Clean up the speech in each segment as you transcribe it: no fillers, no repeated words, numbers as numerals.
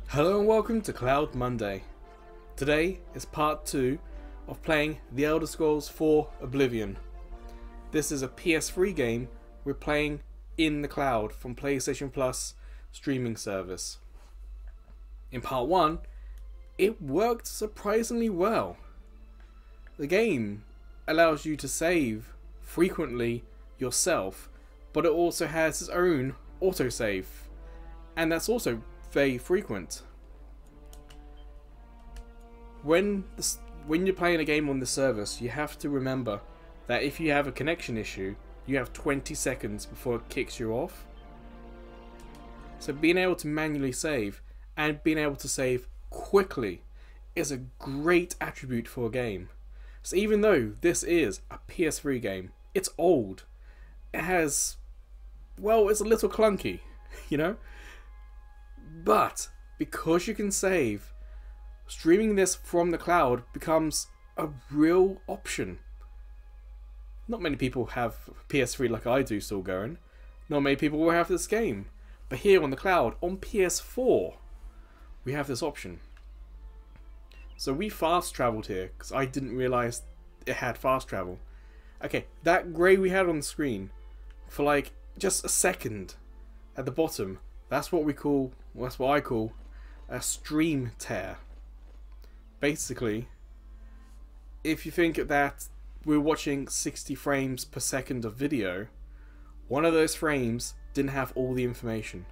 Hello and welcome to Cloud Monday. Today is part 2 of playing The Elder Scrolls 4 Oblivion. This is a PS3 game we're playing in the cloud from PlayStation Plus streaming service. In part 1, it worked surprisingly well. The game allows you to save frequently yourself, but it also has its own autosave, and that's also very frequent. When you're playing a game on the service, you have to remember that if you have a connection issue, you have 20 seconds before it kicks you off. So being able to manually save and being able to save quickly is a great attribute for a game. So even though this is a PS3 game, it's old. It has, well, it's a little clunky, you know? But because you can save, streaming this from the cloud becomes a real option. Not many people have PS3 like I do still going. Not many people will have this game. But here on the cloud, on PS4, we have this option. So we fast traveled here because I didn't realise it had fast travel. Okay, that grey we had on the screen for like just a second at the bottom, that's what I call a stream tear. Basically, if you think that we're watching 60 frames per second of video, one of those frames didn't have all the information.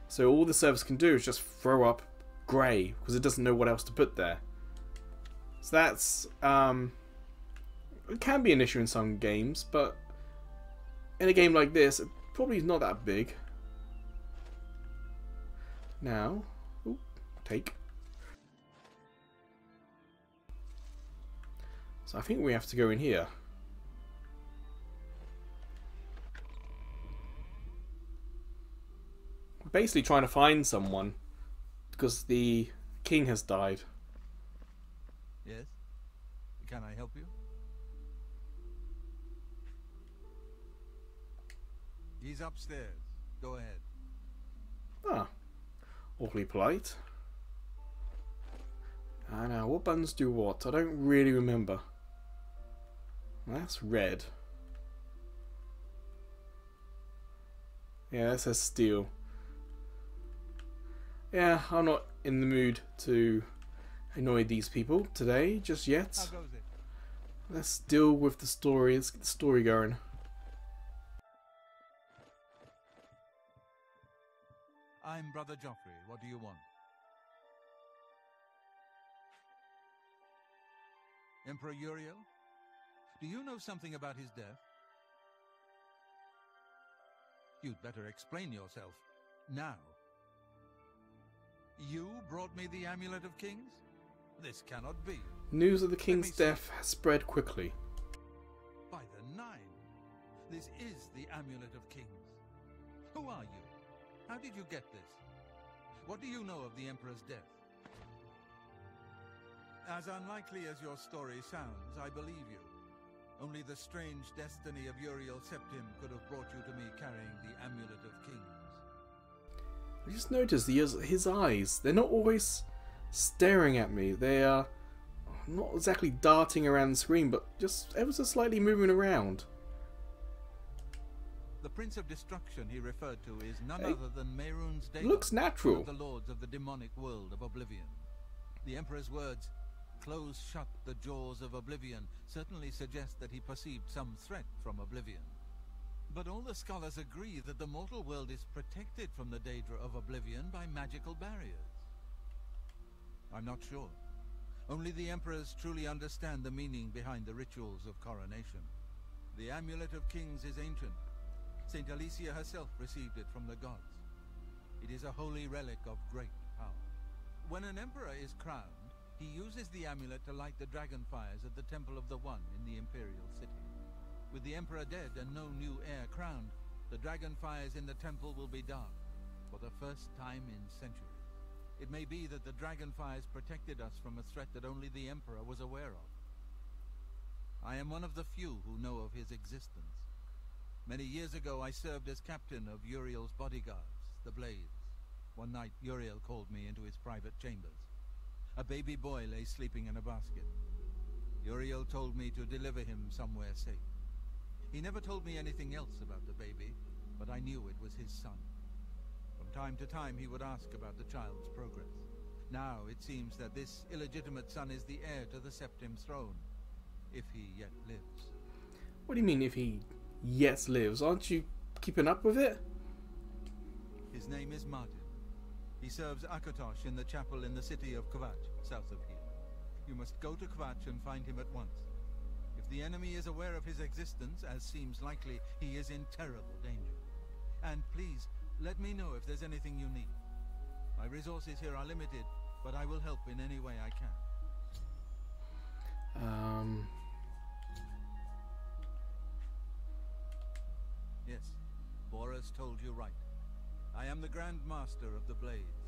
So all the service can do is just throw up grey because it doesn't know what else to put there. So that's it can be an issue in some games, but in a game like this, it probably is not that big. Now, ooh, take. So I think we have to go in here. We're basically trying to find someone because the king has died. Yes? Can I help you? He's upstairs. Go ahead. Ah, awfully polite. Now, what buttons do what? I don't really remember. That's red. Yeah, that says steel. Yeah, I'm not in the mood to annoy these people today, just yet. How goes it? Let's deal with the story. Let's get the story going. I'm Brother Joffrey. What do you want? Emperor Uriel? Do you know something about his death? You'd better explain yourself. Now. You brought me the Amulet of Kings? This cannot be. News of the king's death has spread quickly. By the Nine. This is the Amulet of Kings. Who are you? How did you get this? What do you know of the Emperor's death? As unlikely as your story sounds, I believe you. Only the strange destiny of Uriel Septim could have brought you to me carrying the Amulet of Kings. I just noticed his eyes, they're not always staring at me. They are not exactly darting around the screen, but just ever so slightly moving around. The Prince of Destruction he referred to is none other than Mehrunes Dagon, looks natural. one of the lords of the demonic world of Oblivion. The Emperor's words, "Close shut the jaws of Oblivion," certainly suggest that he perceived some threat from Oblivion. But all the scholars agree that the mortal world is protected from the daedra of Oblivion by magical barriers. I'm not sure. Only the Emperors truly understand the meaning behind the rituals of coronation. The Amulet of Kings is ancient. Saint Alicia herself received it from the gods. It is a holy relic of great power. When an emperor is crowned, he uses the amulet to light the dragon fires at the Temple of the One in the Imperial City. With the emperor dead and no new heir crowned, the dragon fires in the temple will be dark, for the first time in centuries. It may be that the dragon fires protected us from a threat that only the emperor was aware of. I am one of the few who know of his existence. Many years ago I served as captain of Uriel's bodyguards, the Blades. One night, Uriel called me into his private chambers. A baby boy lay sleeping in a basket. Uriel told me to deliver him somewhere safe. He never told me anything else about the baby, but I knew it was his son. From time to time, he would ask about the child's progress. Now, it seems that this illegitimate son is the heir to the Septim throne, if he yet lives. What do you mean, if he yet lives? Aren't you keeping up with it? His name is Martin. He serves Akatosh in the chapel in the city of Kvatch, south of here. You must go to Kvatch and find him at once. If the enemy is aware of his existence, as seems likely, he is in terrible danger. And please, let me know if there's anything you need. My resources here are limited, but I will help in any way I can. Yes, Boris told you right. I am the Grand Master of the Blades.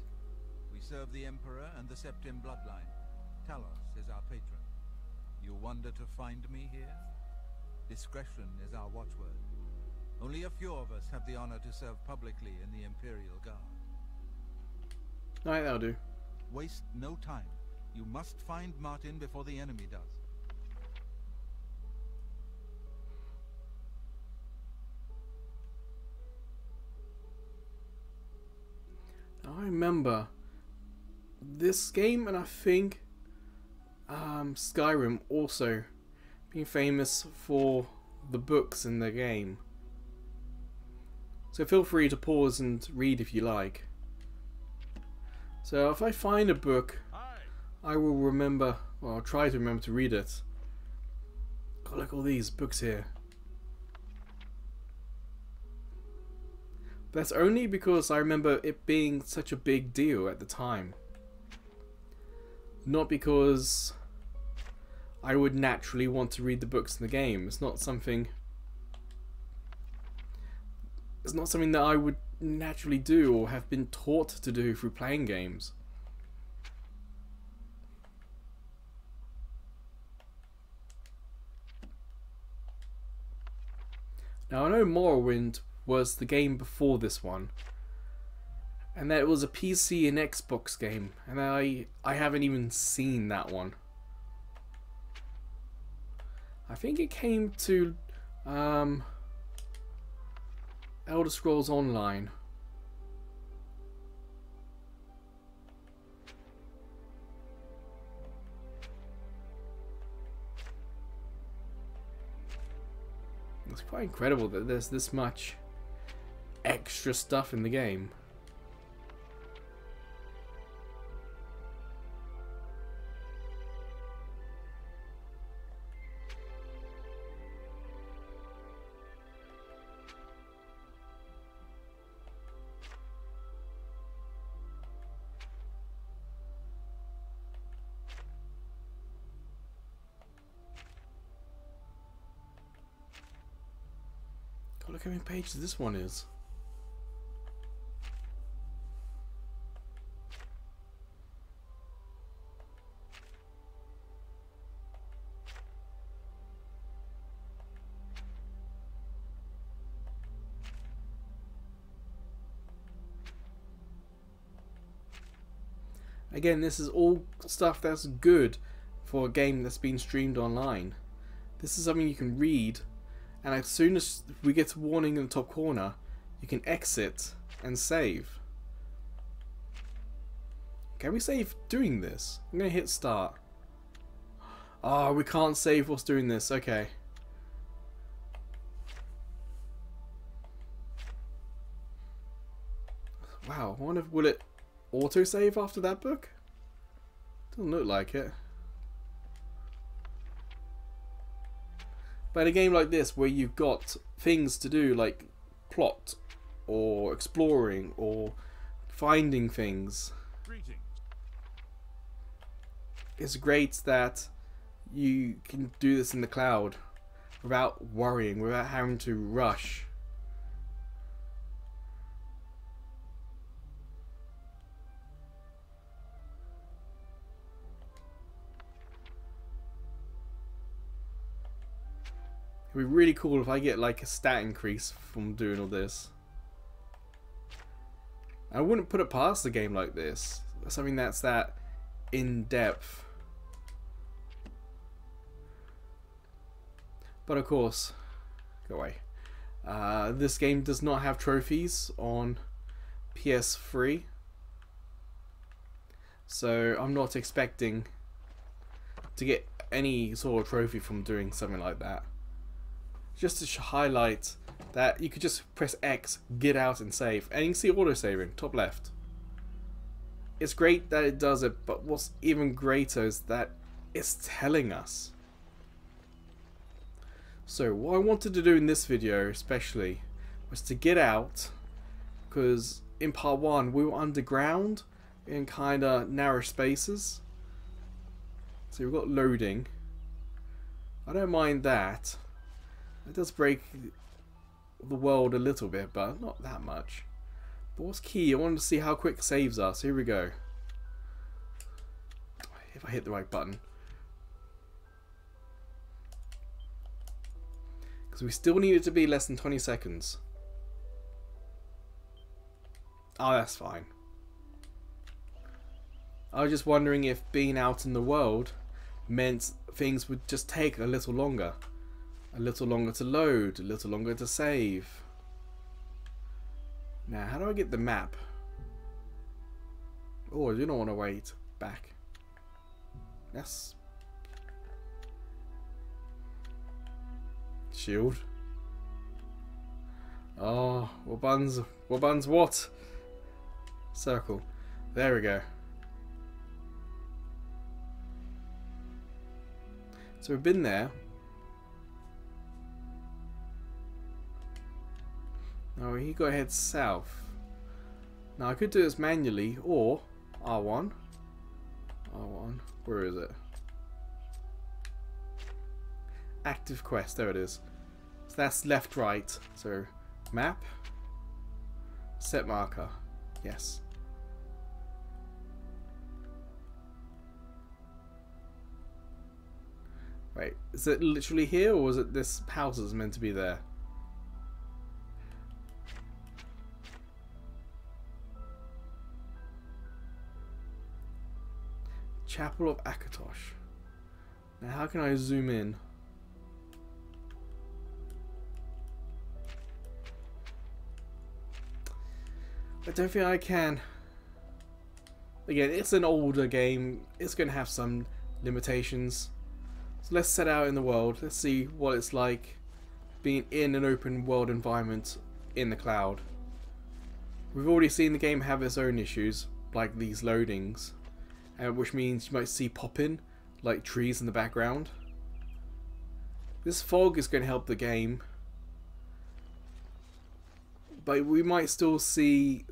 We serve the Emperor and the Septim bloodline. Talos is our patron. You wonder to find me here? Discretion is our watchword. Only a few of us have the honor to serve publicly in the Imperial Guard. Alright, that'll do. Waste no time. You must find Martin before the enemy does. I remember this game, and I think Skyrim also being famous for the books in the game. So feel free to pause and read if you like. So if I find a book, I will remember, or I'll try to remember to read it. God, look at all these books here. That's only because I remember it being such a big deal at the time. Not because I would naturally want to read the books in the game. It's not something that I would naturally do or have been taught to do through playing games. Now I know Morrowind was the game before this one, and that it was a PC and Xbox game, and I haven't even seen that one. I think it came to Elder Scrolls Online. It's quite incredible that there's this much extra stuff in the game. God, look how many pages this one is. Again, this is all stuff that's good for a game that's been streamed online. This is something you can read, and as soon as we get a warning in the top corner, you can exit and save. Can we save doing this? I'm going to hit start. Oh, we can't save whilst doing this. Okay. Wow, I wonder if will it autosave after that book? Doesn't look like it. But in a game like this, where you've got things to do like plot or exploring or finding things, it's great that you can do this in the cloud without worrying, without having to rush. It'd be really cool if I get like a stat increase from doing all this. I wouldn't put it past a game like this. Something that's that in-depth. But of course, go away. This game does not have trophies on PS3. So I'm not expecting to get any sort of trophy from doing something like that. Just to highlight that you could just press X, get out and save. And you can see auto-saving, top left. It's great that it does it, but what's even greater is that it's telling us. So what I wanted to do in this video especially was to get out, because in part 1 we were underground in kind of narrow spaces. So we've got loading. I don't mind that. It does break the world a little bit, but not that much. But what's key, I wanted to see how quick saves are. So here we go. If I hit the right button. Because we still need it to be less than 20 seconds. Oh, that's fine. I was just wondering if being out in the world meant things would just take a little longer. A little longer to load, a little longer to save. Now, how do I get the map? Oh, I do not want to wait. Back. Yes. Shield. Oh, what buttons? What buttons? What? Circle. There we go. So we've been there. Now we go ahead south. Now I could do this manually, or R1. R1. Where is it? Active quest. There it is. So that's left, right. So map. Set marker. Yes. Wait, is it literally here, or is it this house that's meant to be there? Chapel of Akatosh. Now how can I zoom in? I don't think I can. Again, it's an older game. It's going to have some limitations. So let's set out in the world. Let's see what it's like being in an open world environment in the cloud. We've already seen the game have its own issues, like these loadings. Which means you might see popping, like trees in the background. This fog is going to help the game. But we might still see,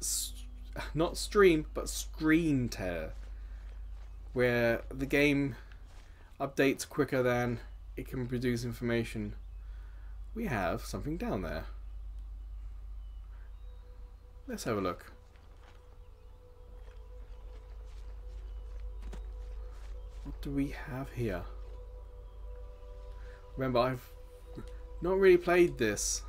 not stream, but screen tear. Where the game updates quicker than it can produce information. We have something down there. Let's have a look. What do we have here? Remember, I've not really played this.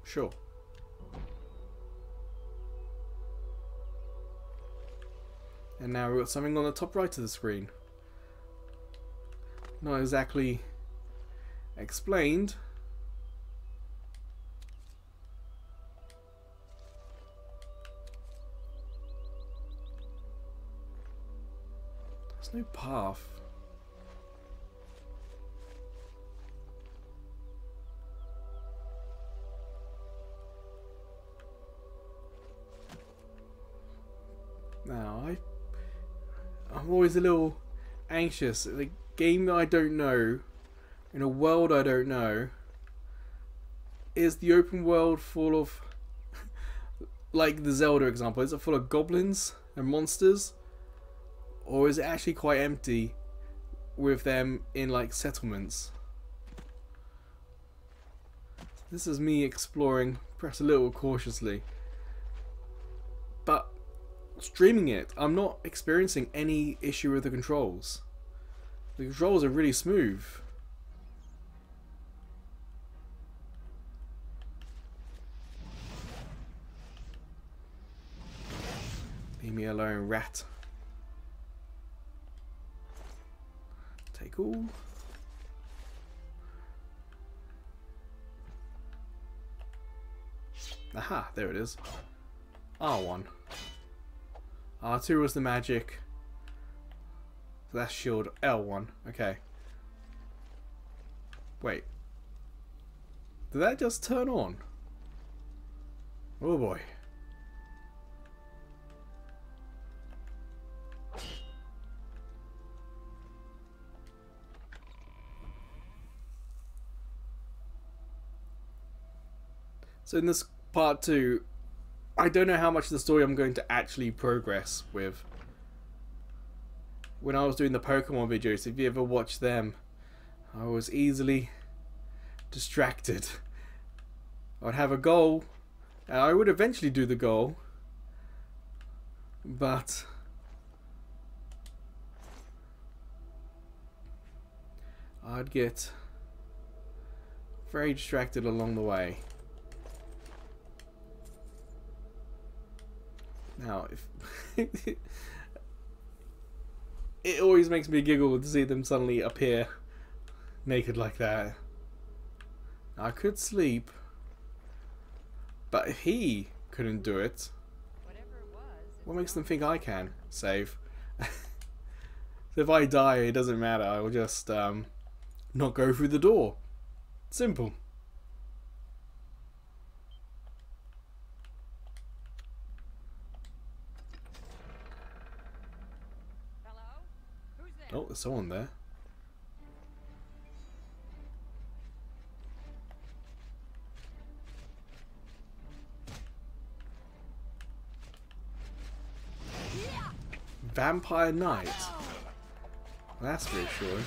Sure. And now we've got something on the top right of the screen. Not exactly explained. There's no path. Now, I'm always a little anxious. A game that I don't know, in a world I don't know, is the open world full of, like the Zelda example, is it full of goblins and monsters? Or is it actually quite empty with them in like settlements? This is me exploring, perhaps a little cautiously. But streaming it, I'm not experiencing any issue with the controls. The controls are really smooth. Leave me alone, rat. Take all. Aha, there it is. R1. R2 was the magic. So that's shield. L1. Okay. Wait. Did that just turn on? Oh boy. So in this part 2, I don't know how much of the story I'm going to actually progress with. When I was doing the Pokemon videos, if you ever watched them, I was easily distracted. I'd have a goal, and I would eventually do the goal, but I'd get very distracted along the way. Now, if it always makes me giggle to see them suddenly appear naked like that. I could sleep, but if he couldn't do it, what makes them think I can? Save. So if I die, it doesn't matter. I will just not go through the door. Simple. Oh, there's someone there. Vampire Knight. That's reassuring.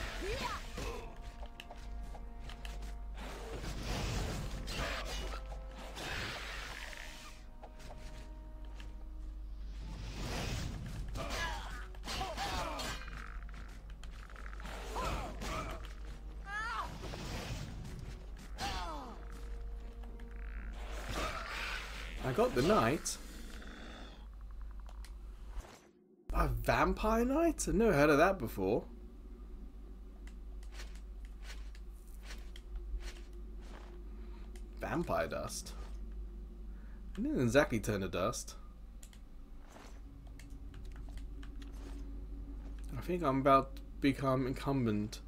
I got the knight. A vampire knight? I've never heard of that before. Vampire dust. It didn't exactly turn to dust. I think I'm about to become incumbent.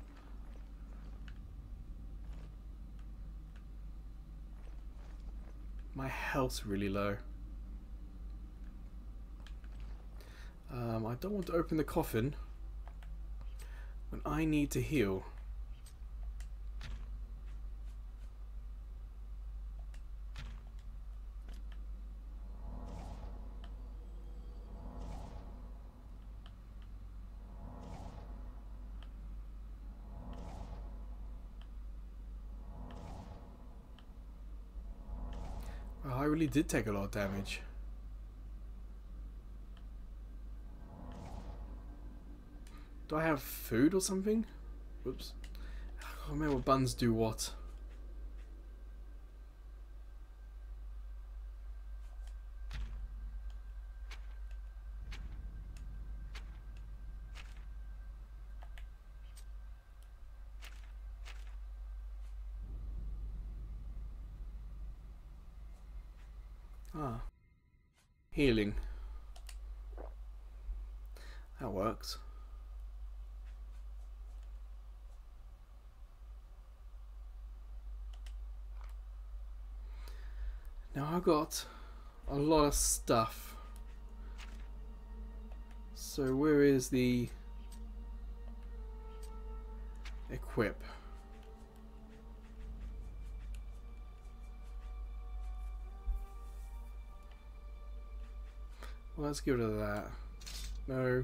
My health's really low. I don't want to open the coffin when I need to heal. Well, I really did take a lot of damage. Do I have food or something? Whoops. I can't remember what buttons do what. Ah. Healing. That works. Now I've got a lot of stuff. So where is the equip? Well, let's get rid of that. No.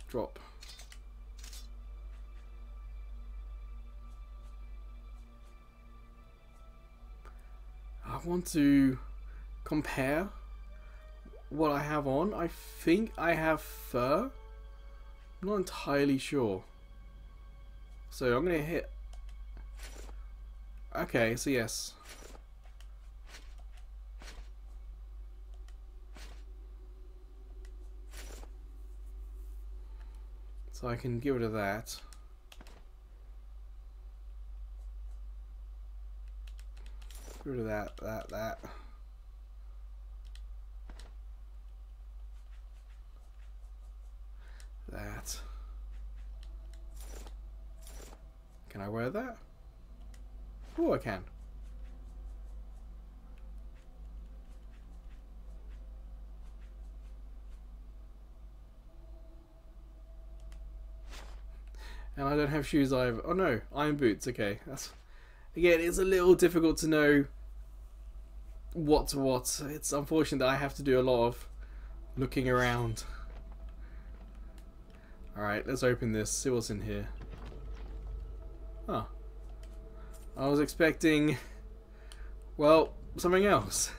Drop. I want to compare what I have on. I think I have fur. I'm not entirely sure. So I'm going to hit... Okay, so yes. So I can get rid of that. Get rid of that. That. Can I wear that? Oh, I can. And I don't have shoes either. Oh no, iron boots. Okay, that's again. It's a little difficult to know what's what. It's unfortunate that I have to do a lot of looking around. All right, let's open this. See what's in here. Oh, I was expecting, well, something else.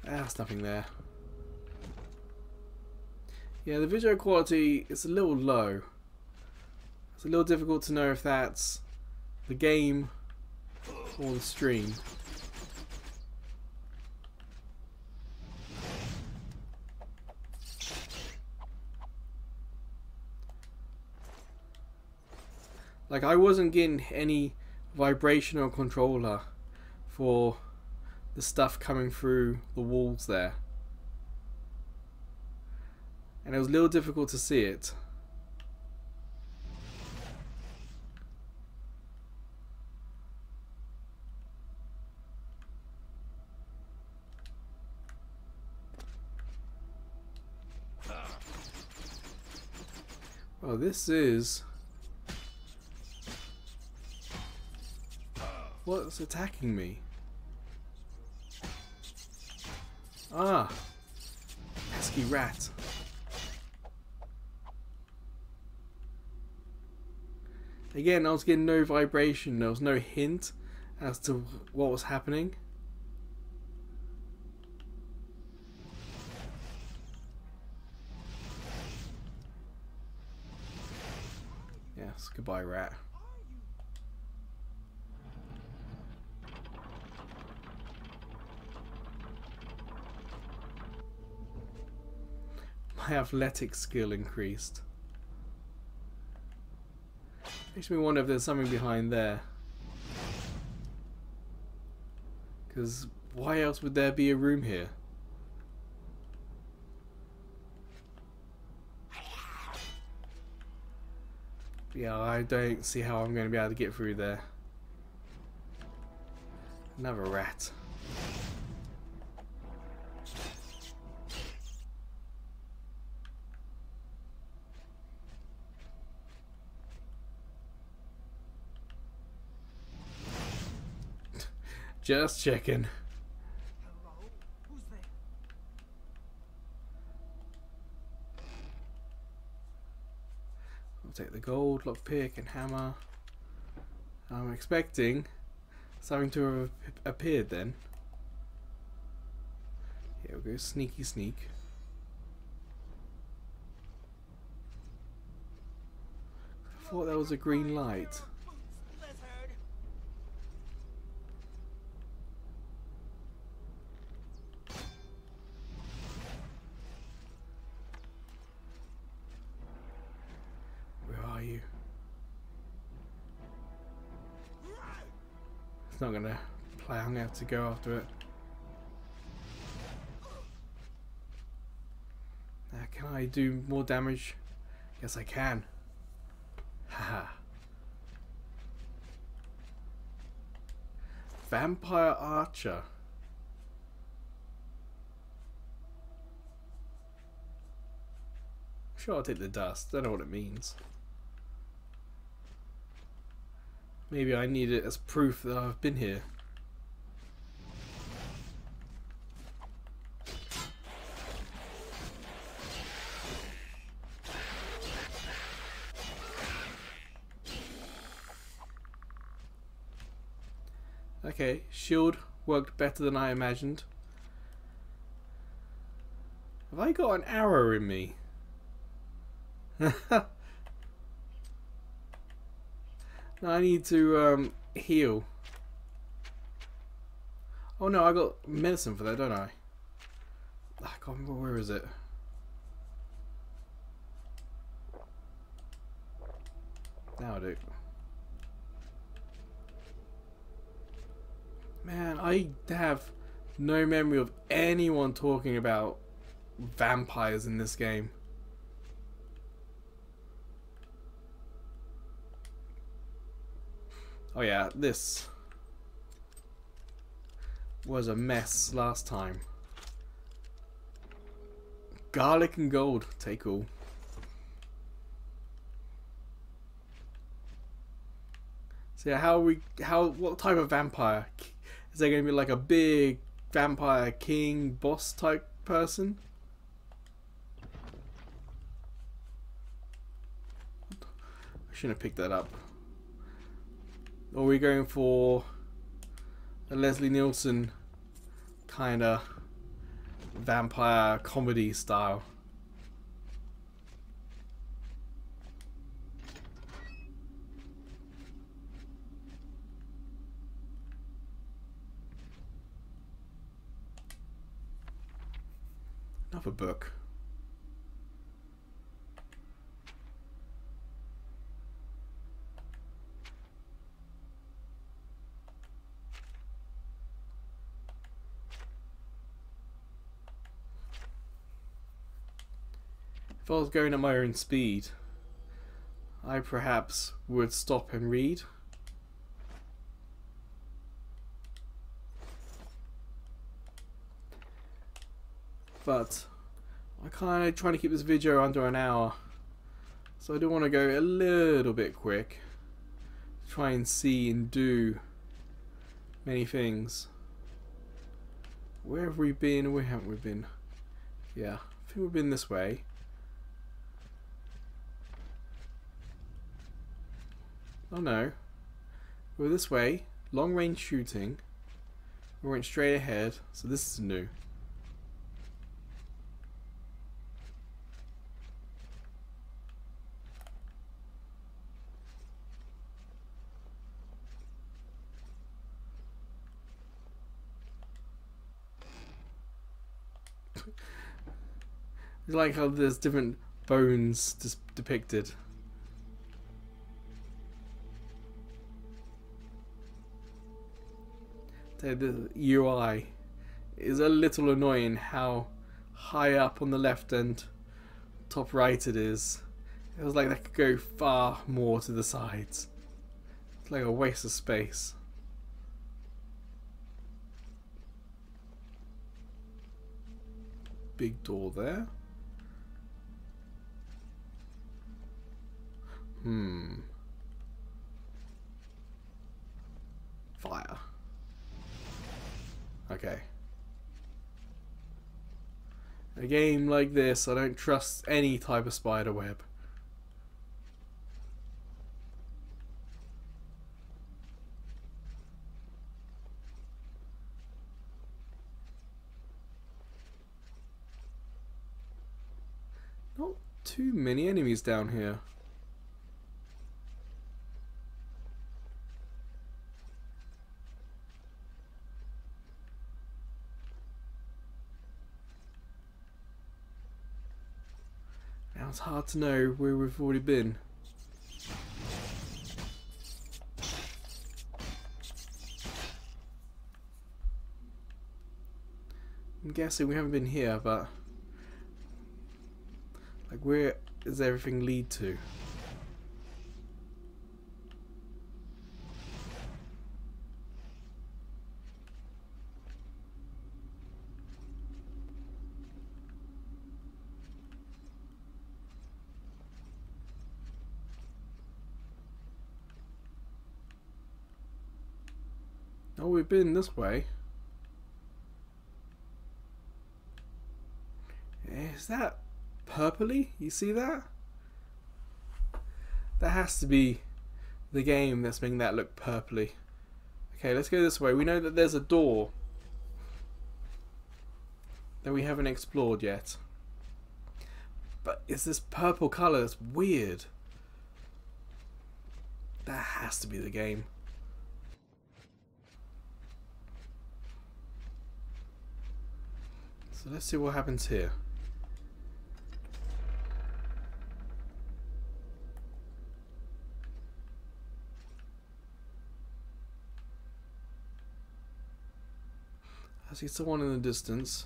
There's nothing there. Yeah, the video quality is a little low. It's a little difficult to know if that's the game or the stream. Like, I wasn't getting any vibration or controller for the stuff coming through the walls there. And it was a little difficult to see it. Oh, this is... What's attacking me? Ah! Pesky rat. Again, I was getting no vibration. There was no hint as to what was happening. Yes, goodbye, rat. My athletic skill increased. Makes me wonder if there's something behind there. Because why else would there be a room here? Yeah, I don't see how I'm going to be able to get through there. Another rat. Just checking. Hello? Who's there? I'll take the gold, lockpick, and hammer. I'm expecting something to have appeared then. Here we go, sneaky sneak. I thought there was a green light. It's not gonna play, I'm gonna have to go after it. Can I do more damage? Yes, I can. Haha. Vampire Archer. Sure, I'll take the dust. Don't know what it means. Maybe I need it as proof that I've been here. Okay, shield worked better than I imagined. Have I got an arrow in me? No, I need to heal? Oh no, I got medicine for that, don't I? I can't remember, where is it? Now I do. Man, I have no memory of anyone talking about vampires in this game. Oh yeah, this was a mess last time. Garlic and gold, take all. So yeah, what type of vampire? Is there going to be like a big vampire king boss type person? I shouldn't have picked that up. Or are we going for a Leslie Nielsen kind of vampire comedy style? Another book. If I was going at my own speed, I perhaps would stop and read. But I'm kind of trying to keep this video under an hour, so I do want to go a little bit quick, try and see and do many things. Where have we been? Where haven't we been? Yeah, I think we've been this way. Oh no, we're this way. Long range shooting. We went straight ahead, so this is new. I like how there's different bones depicted. The UI is a little annoying how high up on the left and top right it is. It was like that could go far more to the sides. It's like a waste of space. Big door there. Fire. Okay. In a game like this, I don't trust any type of spider web. Not too many enemies down here. Now it's hard to know where we've already been. I'm guessing we haven't been here, but like, where does everything lead to? Oh, we've been this way. Is that purpley? You see that? That has to be the game that's making that look purpley. Okay, let's go this way. We know that there's a door that we haven't explored yet. But it's this purple colour that's weird. That has to be the game. So let's see what happens here. I see someone in the distance.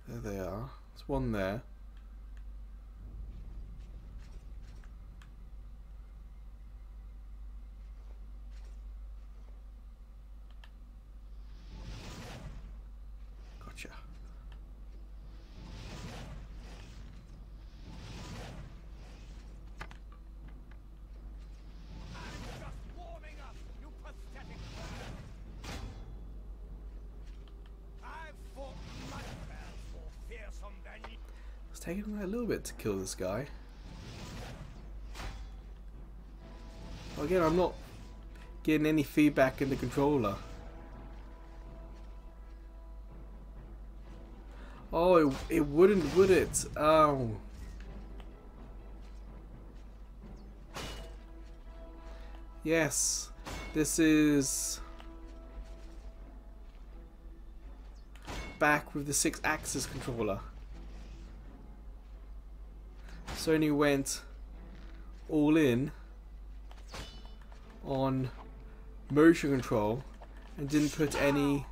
There they are. There's one there. Gotcha. It's taking a little bit to kill this guy. Again, I'm not getting any feedback in the controller. Oh, it wouldn't, would it? Oh. Yes, this is back with the 6-axis controller. Sony went all in on motion control and didn't put any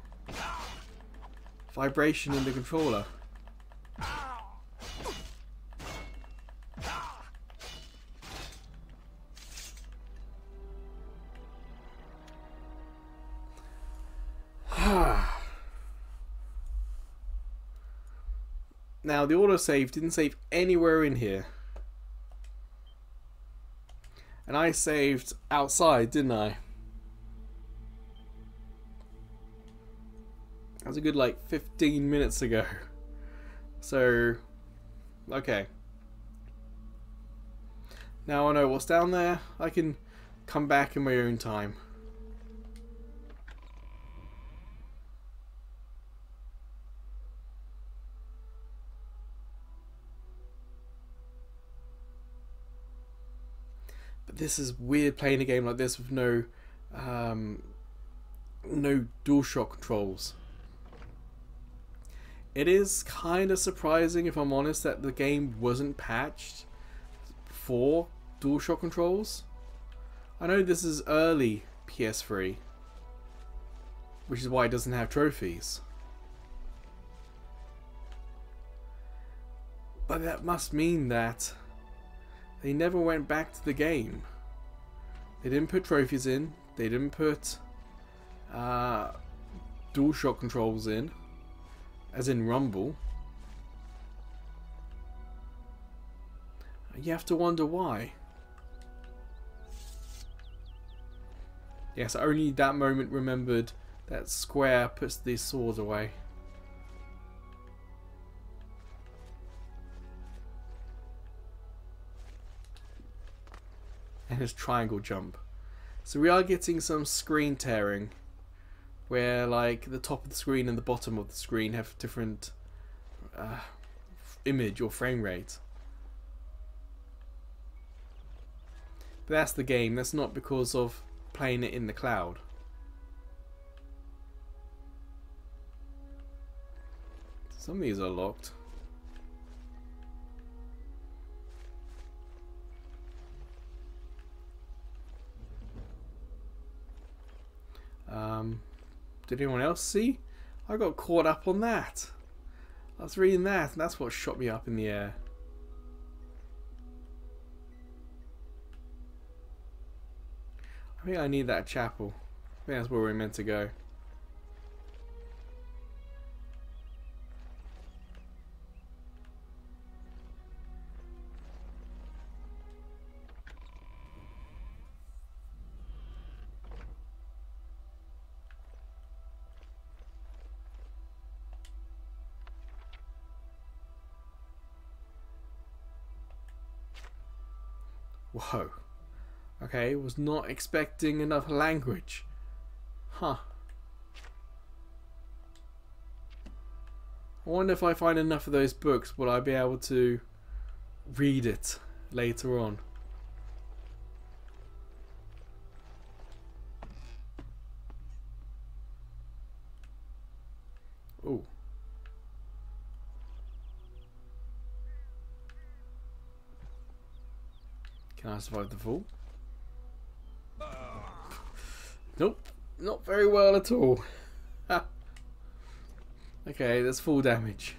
vibration in the controller. Now the autosave didn't save anywhere in here. And I saved outside, didn't I? That was a good like 15 minutes ago. So, okay. Now I know what's down there. I can come back in my own time. But this is weird playing a game like this with no DualShock controls. It is kind of surprising, if I'm honest, that the game wasn't patched for DualShock controls. I know this is early PS3, which is why it doesn't have trophies. But that must mean that they never went back to the game. They didn't put trophies in. They didn't put DualShock controls in, as in Rumble. You have to wonder why. Yes, only that moment remembered that Square puts these swords away. And his triangle jump. So we are getting some screen tearing, where like the top of the screen and the bottom of the screen have different image or frame rate. But that's the game. That's not because of playing it in the cloud. Some of these are locked. Did anyone else see? I got caught up on that. I was reading that and that's what shot me up in the air. I think I need that chapel. I think that's where we're meant to go. Whoa. Okay, was not expecting enough language. Huh. I wonder if I find enough of those books, will I be able to read it later on? Can I survive the fall? Nope, not very well at all. Okay, that's full damage.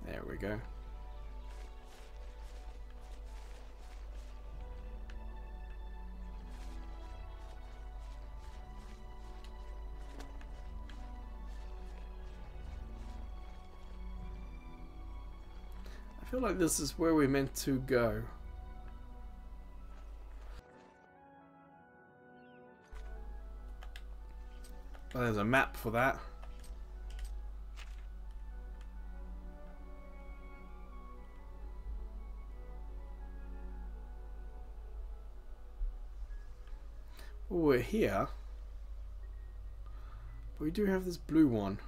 There we go. I feel like this is where we're meant to go. Well, there's a map for that. Well, we're here. But we do have this blue one.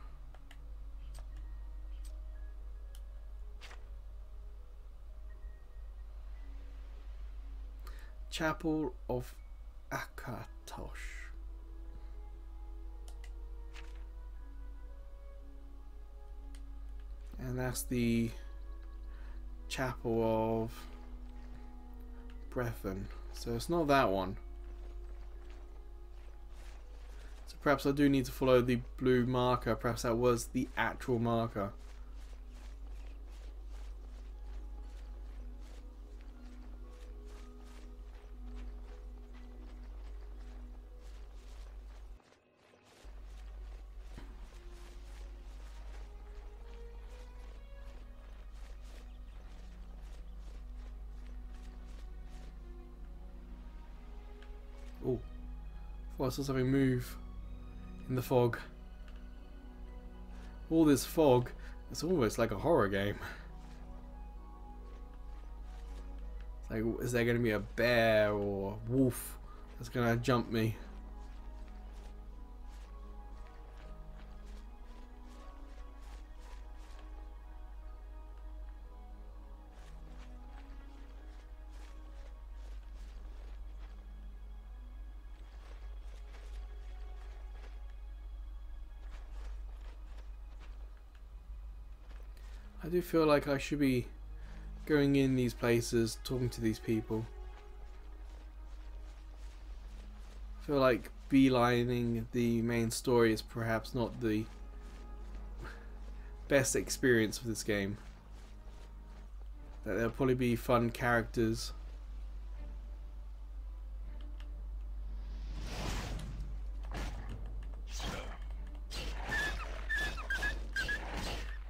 Chapel of Akatosh. And that's the Chapel of Brethren. So it's not that one. So perhaps I do need to follow the blue marker. Perhaps that was the actual marker. Oh, I saw something move in the fog. All this fog, it's almost like a horror game. It's like, is there going to be a bear or a wolf that's going to jump me? I do feel like I should be going in these places, talking to these people. I feel like beelining the main story is perhaps not the best experience of this game. That there'll probably be fun characters.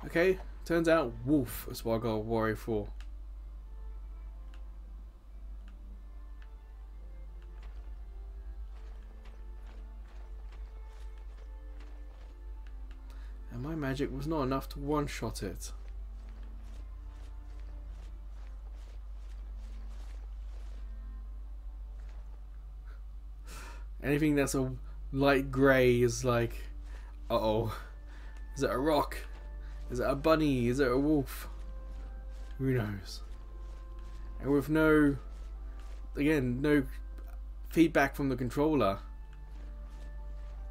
Okay. Turns out wolf is what I got to worry for. And my magic was not enough to one-shot it. Anything that's a light grey is like, uh-oh. Is it a rock? Is it a bunny? Is it a wolf? Who knows? And with no, again, no feedback from the controller,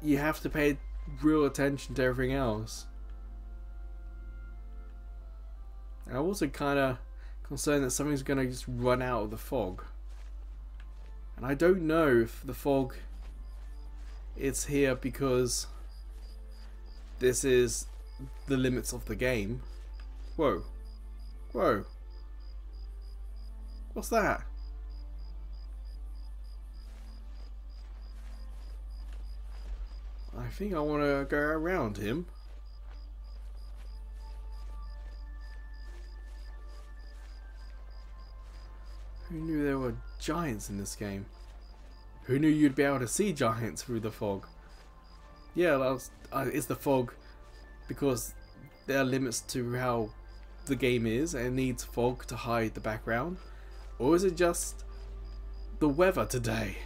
you have to pay real attention to everything else. And I'm also kind of concerned that something's going to just run out of the fog. And I don't know if the fog is here because this is the limits of the game. Whoa. Whoa. What's that? I think I want to go around him. Who knew there were giants in this game? Who knew you'd be able to see giants through the fog? Yeah, that was, it's the fog because there are limits to how the game is and it needs fog to hide the background. Or is it just the weather today?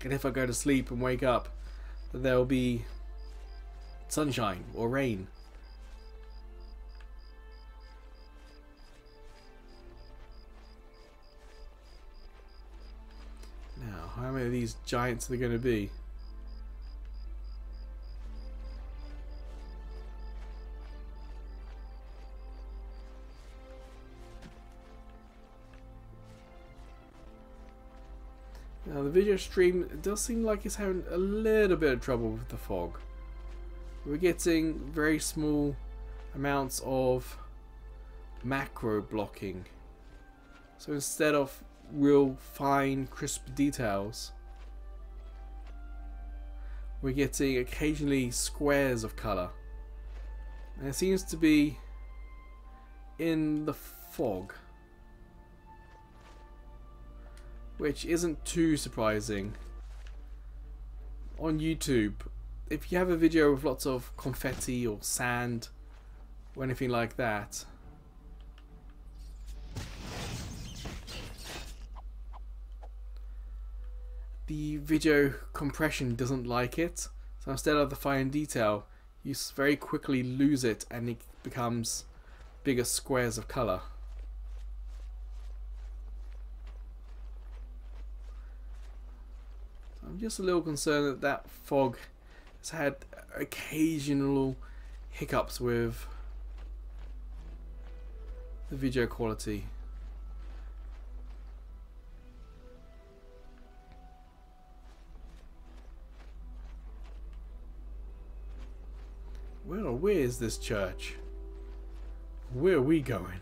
And if I go to sleep and wake up, there'll be sunshine or rain. Now, how many of these giants are there going to be? Now the video stream, it does seem like it's having a little bit of trouble with the fog. We're getting very small amounts of macro blocking. So instead of real fine crisp details, we're getting occasionally squares of colour. And it seems to be in the fog, which isn't too surprising. On YouTube, if you have a video with lots of confetti or sand or anything like that, the video compression doesn't like it. So instead of the fine detail, you very quickly lose it and it becomes bigger squares of colour. I'm just a little concerned that that fog has had occasional hiccups with the video quality. Well, where is this church? Where are we going?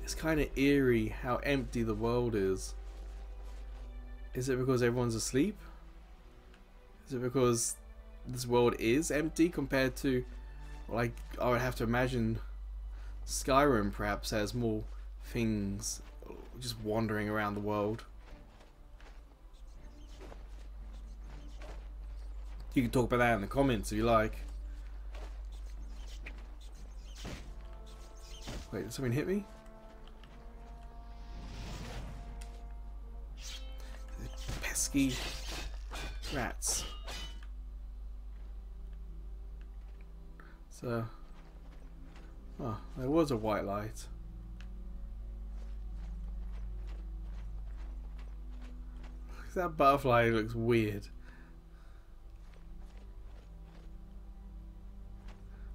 It's kind of eerie how empty the world is. Is it because everyone's asleep? Is it because this world is empty compared to, like, I would have to imagine Skyrim perhaps has more things just wandering around the world. You can talk about that in the comments if you like. Wait, did something hit me? Pesky rats. So, oh, there was a white light. That butterfly looks weird.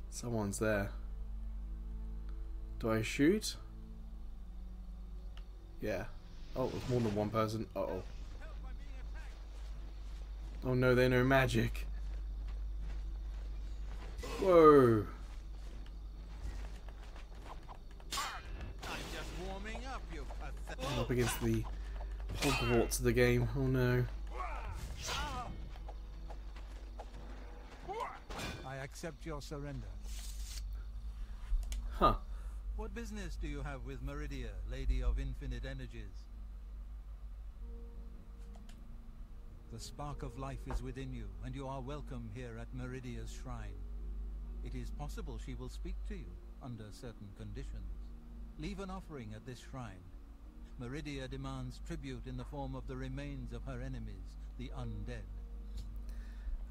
Someone's there. Do I shoot? Yeah. Oh, there's more than one person. Uh-oh. Oh no, they know magic. Whoa. I'm up against the Hogwarts of the game. Oh no. I accept your surrender. Huh. What business do you have with Meridia, Lady of Infinite Energies? The spark of life is within you, and you are welcome here at Meridia's shrine. It is possible she will speak to you under certain conditions. Leave an offering at this shrine. Meridia demands tribute in the form of the remains of her enemies, the undead.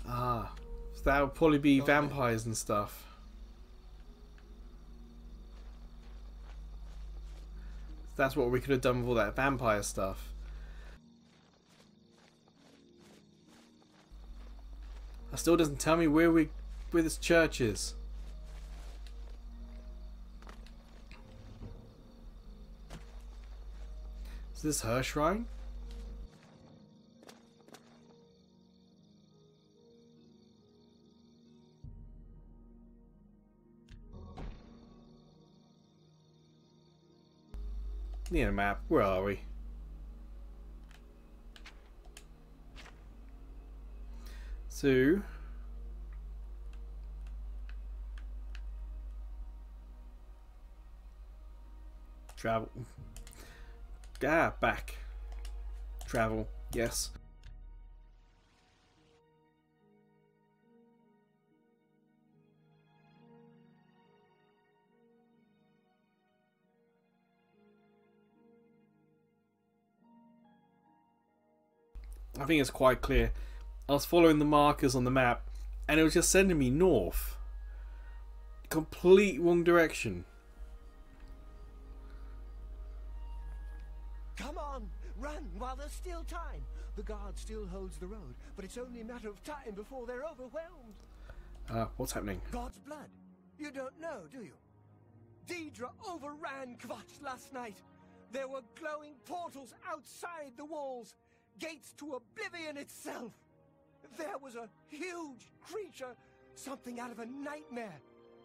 Ah, so that would probably be vampires and stuff. That's what we could have done with all that vampire stuff. That still doesn't tell me where this church is. Is this her shrine? Need a map. Where are we? So travel. Ah, back. Travel. Yes. I think it's quite clear. I was following the markers on the map and it was just sending me north. complete wrong direction. Come on, run while there's still time. The guard still holds the road, but it's only a matter of time before they're overwhelmed. What's happening? God's blood. You don't know, do you? Deidre overran Kvatch last night. There were glowing portals outside the walls, gates to Oblivion itself. There was a huge creature, something out of a nightmare,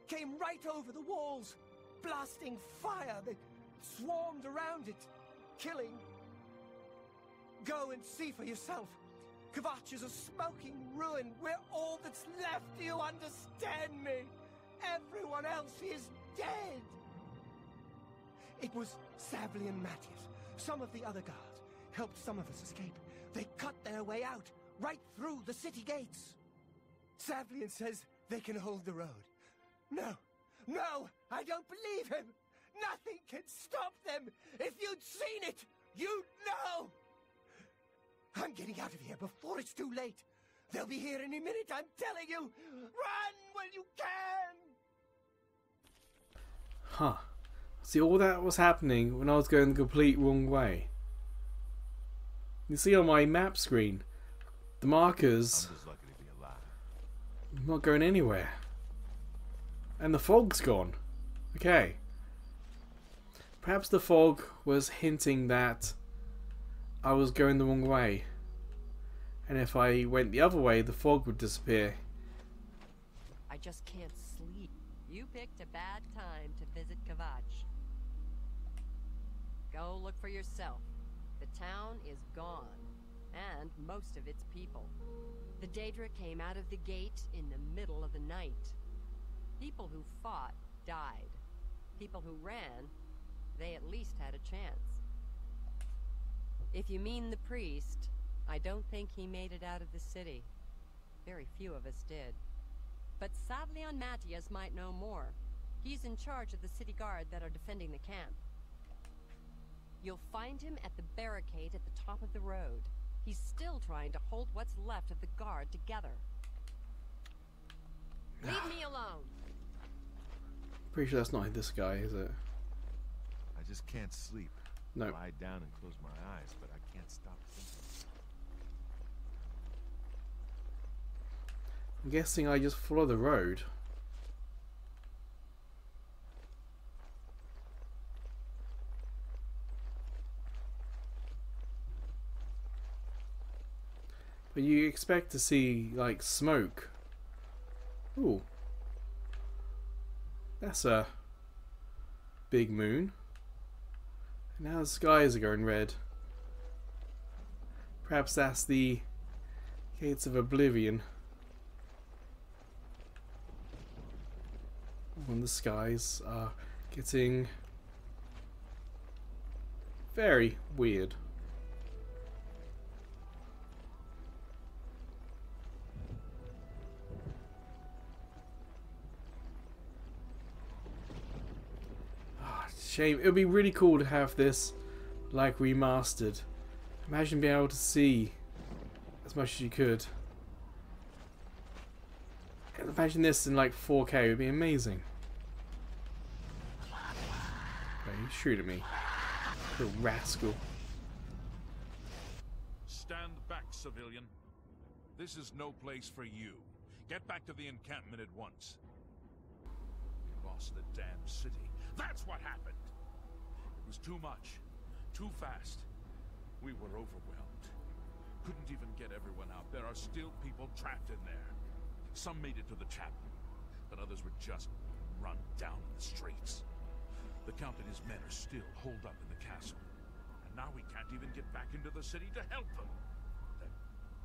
came right over the walls, blasting fire that swarmed around it, killing. Go and see for yourself. Kvatch is a smoking ruin. We're all that's left. Do you understand me? Everyone else is dead. It was Savli and Matthias. Some of the other guards helped some of us escape. They cut their way out, right through the city gates. Savlian says they can hold the road. No, no, I don't believe him. Nothing can stop them. If you'd seen it, you'd know. I'm getting out of here before it's too late. They'll be here any minute, I'm telling you. Run when you can. Huh. See, all that was happening when I was going the complete wrong way. You see on my map screen, the markers I'm just lucky to be alive. not going anywhere. And the fog's gone. Okay. Perhaps the fog was hinting that I was going the wrong way. And if I went the other way, the fog would disappear. I just can't sleep. You picked a bad time to visit Kvatch. Go look for yourself. The town is gone, and most of its people. The Daedra came out of the gate in the middle of the night. People who fought died. People who ran, they at least had a chance. If you mean the priest, I don't think he made it out of the city. Very few of us did. But Savlian Matthias might know more. He's in charge of the city guard that are defending the camp. You'll find him at the barricade at the top of the road. He's still trying to hold what's left of the guard together. Leave me alone! Pretty sure that's not this guy, is it? I just can't sleep. No. Lie down and close my eyes, but I can't stop thinking. I'm guessing I just follow the road. But you expect to see, like, smoke. Ooh. That's a big moon. And now the skies are going red. Perhaps that's the gates of Oblivion. When the skies are getting very weird. Shame. It would be really cool to have this like remastered. Imagine being able to see as much as you could. And imagine this in like 4K. It would be amazing. Okay, you shoot at me, little rascal. Stand back, civilian. This is no place for you. Get back to the encampment at once. We lost the damn city. That's what happened. It was too much. Too fast. We were overwhelmed. Couldn't even get everyone out. There are still people trapped in there. Some made it to the chapel, but others were just run down in the streets. The Count and his men are still holed up in the castle. And now we can't even get back into the city to help them. That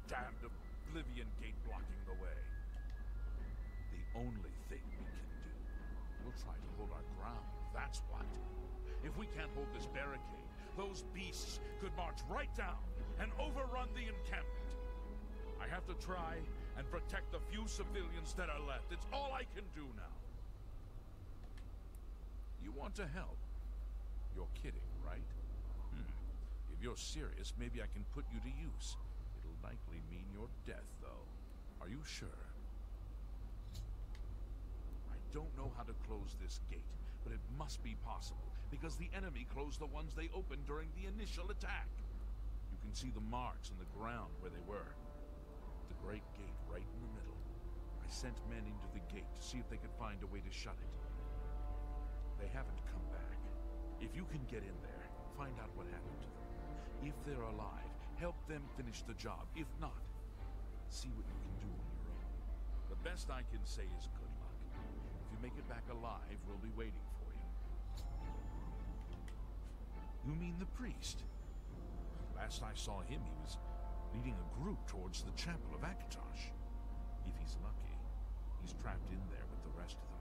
damned Oblivion gate blocking the way. The only thing we can do, we'll try to hold our ground. That's what. If we can't hold this barricade, those beasts could march right down and overrun the encampment. I have to try and protect the few civilians that are left. It's all I can do now. You want to help? You're kidding, right? If you're serious, maybe I can put you to use. It'll likely mean your death, though. Are you sure? I don't know how to close this gate, but it must be possible, because the enemy closed the ones they opened during the initial attack. You can see the marks on the ground where they were. The great gate right in the middle. I sent men into the gate to see if they could find a way to shut it. They haven't come back. If you can get in there, find out what happened to them. If they're alive, help them finish the job. If not, see what you can do on your own. The best I can say is good luck. If you make it back alive, we'll be waiting for you. You mean the priest? Last I saw him, he was leading a group towards the chapel of Akatosh. If he's lucky, he's trapped in there with the rest of them,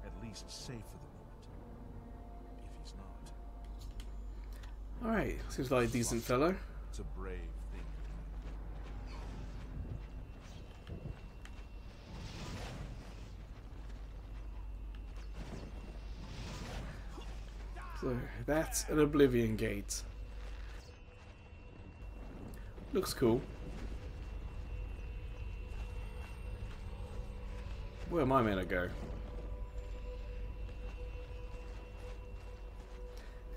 at least safe for the moment. If he's not... Alright, seems like a decent fellow. It's a brave thing. So, that's an Oblivion gate. Looks cool. Where am I meant to go?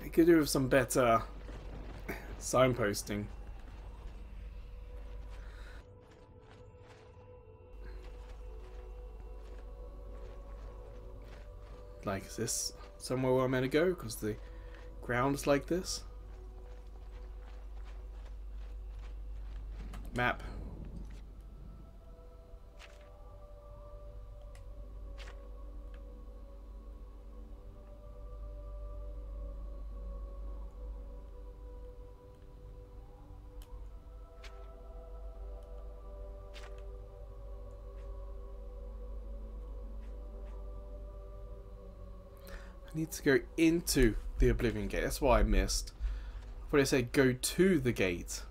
I could do with some better signposting. Like, is this somewhere where I'm meant to go? Because the ground's like this. Map. I need to go into the Oblivion gate. That's what I missed. I thought it said go to the gate.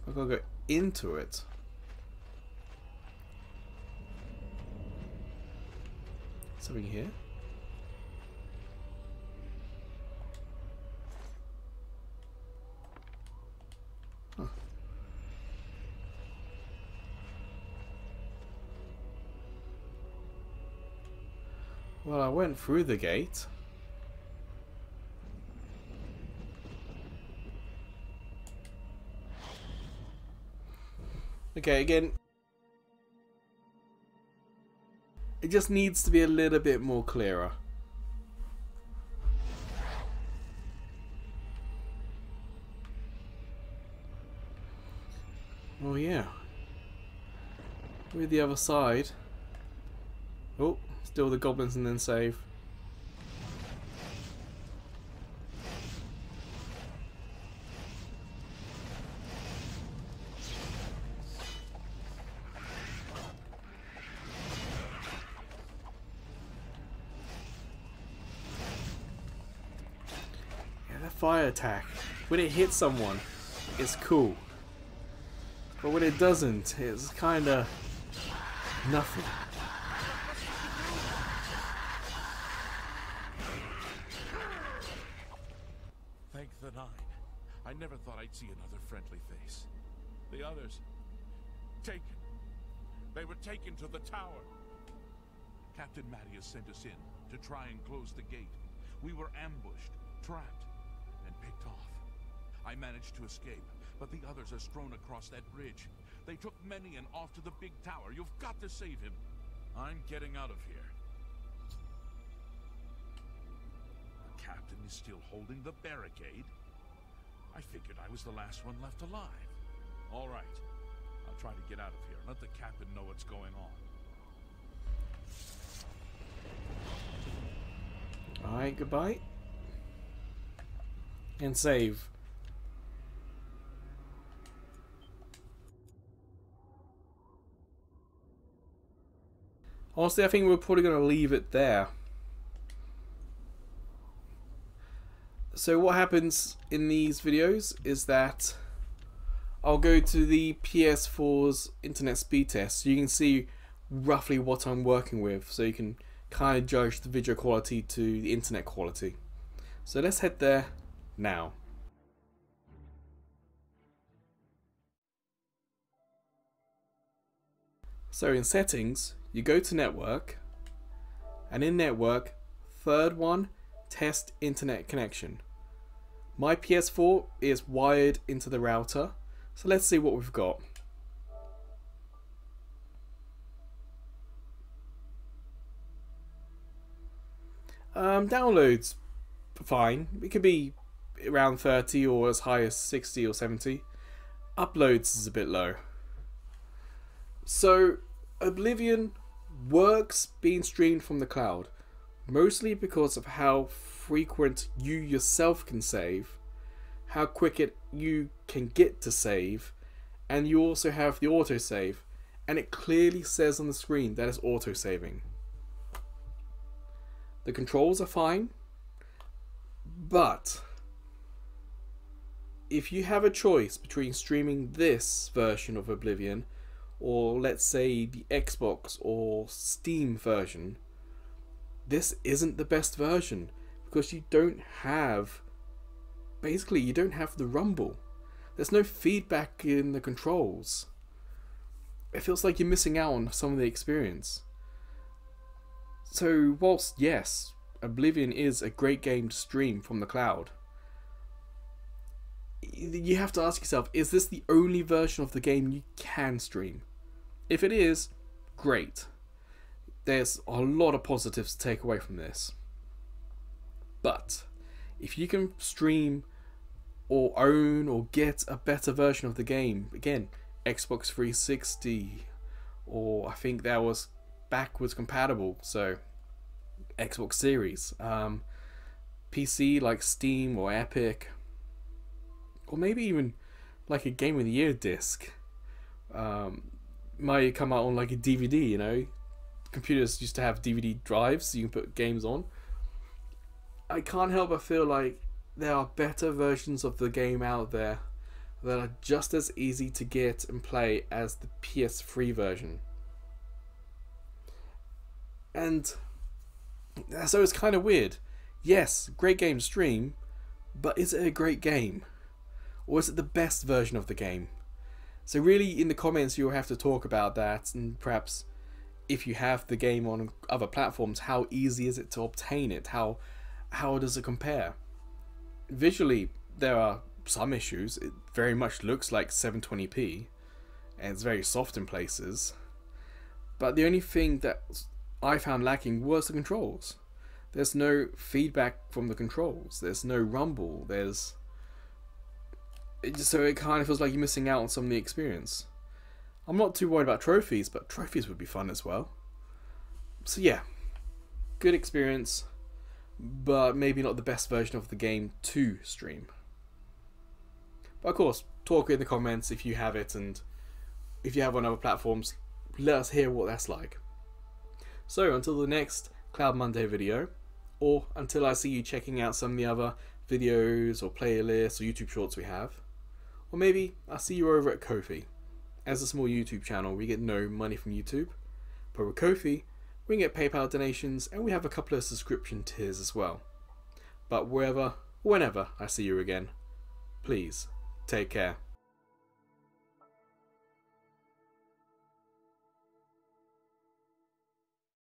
I've got to go into it. Something here? Huh. Well, I went through the gate. Okay, again, it just needs to be a little bit more clearer. Oh yeah. With the other side. Oh, still the goblins and then save. Fire attack, when it hits someone, it's cool, but when it doesn't, it's kind of nothing. Thank the Nine. I never thought I'd see another friendly face. The others, taken. They were taken to the tower. Captain Mattias sent us in to try and close the gate. We were ambushed, trapped, and picked off. I managed to escape, but the others are strewn across that bridge. They took Menian off to the big tower. You've got to save him. I'm getting out of here. The captain is still holding the barricade. I figured I was the last one left alive. All right. I'll try to get out of here. Let the captain know what's going on. Alright, goodbye. And save. Honestly, I think we're probably going to leave it there. So what happens in these videos is that I'll go to the PS4's internet speed test so you can see roughly what I'm working with, so you can kind of judge the video quality to the internet quality. So let's head there now. So in settings, you go to network, and in network. Third one, test internet connection. My PS4 is wired into the router, so let's see what we've got. Downloads, fine. It could be around 30 or as high as 60 or 70. Uploads is a bit low. So Oblivion works being streamed from the cloud, mostly because of how frequent you yourself can save, how quick you can get to save, and you also have the autosave, and it clearly says on the screen that it's autosaving. The controls are fine, but if you have a choice between streaming this version of Oblivion or let's say the Xbox or Steam version, this isn't the best version because you don't have the rumble. There's no feedback in the controls. It feels like you're missing out on some of the experience. So whilst yes, Oblivion is a great game to stream from the cloud, you have to ask yourself, is this the only version of the game you can stream? If it is, great. There's a lot of positives to take away from this. But if you can stream or own or get a better version of the game, again, Xbox 360, or I think that was backwards compatible, so Xbox Series, PC like Steam or Epic, or maybe even like a Game of the Year disc, might come out on like a DVD, you know. Computers used to have DVD drives so you can put games on. I can't help but feel like there are better versions of the game out there that are just as easy to get and play as the PS3 version. And so it's kind of weird. Yes, great game to stream, but is it a great game? Or is it the best version of the game? So really in the comments you'll have to talk about that, and perhaps if you have the game on other platforms, how easy is it to obtain it? How does it compare? Visually, there are some issues. It very much looks like 720p, and it's very soft in places. But the only thing that I found lacking was the controls. There's no feedback from the controls. There's no rumble. So it kind of feels like you're missing out on some of the experience. I'm not too worried about trophies, but trophies would be fun as well. So yeah, good experience, but maybe not the best version of the game to stream. But of course, talk in the comments if you have it, and if you have on other platforms, let us hear what that's like. So until the next Cloud Monday video, or until I see you checking out some of the other videos or playlists or YouTube shorts we have, or maybe I'll see you over at Ko-fi. As a small YouTube channel, we get no money from YouTube, but with Ko-fi, we can get PayPal donations, and we have a couple of subscription tiers as well. But whenever I see you again, please take care.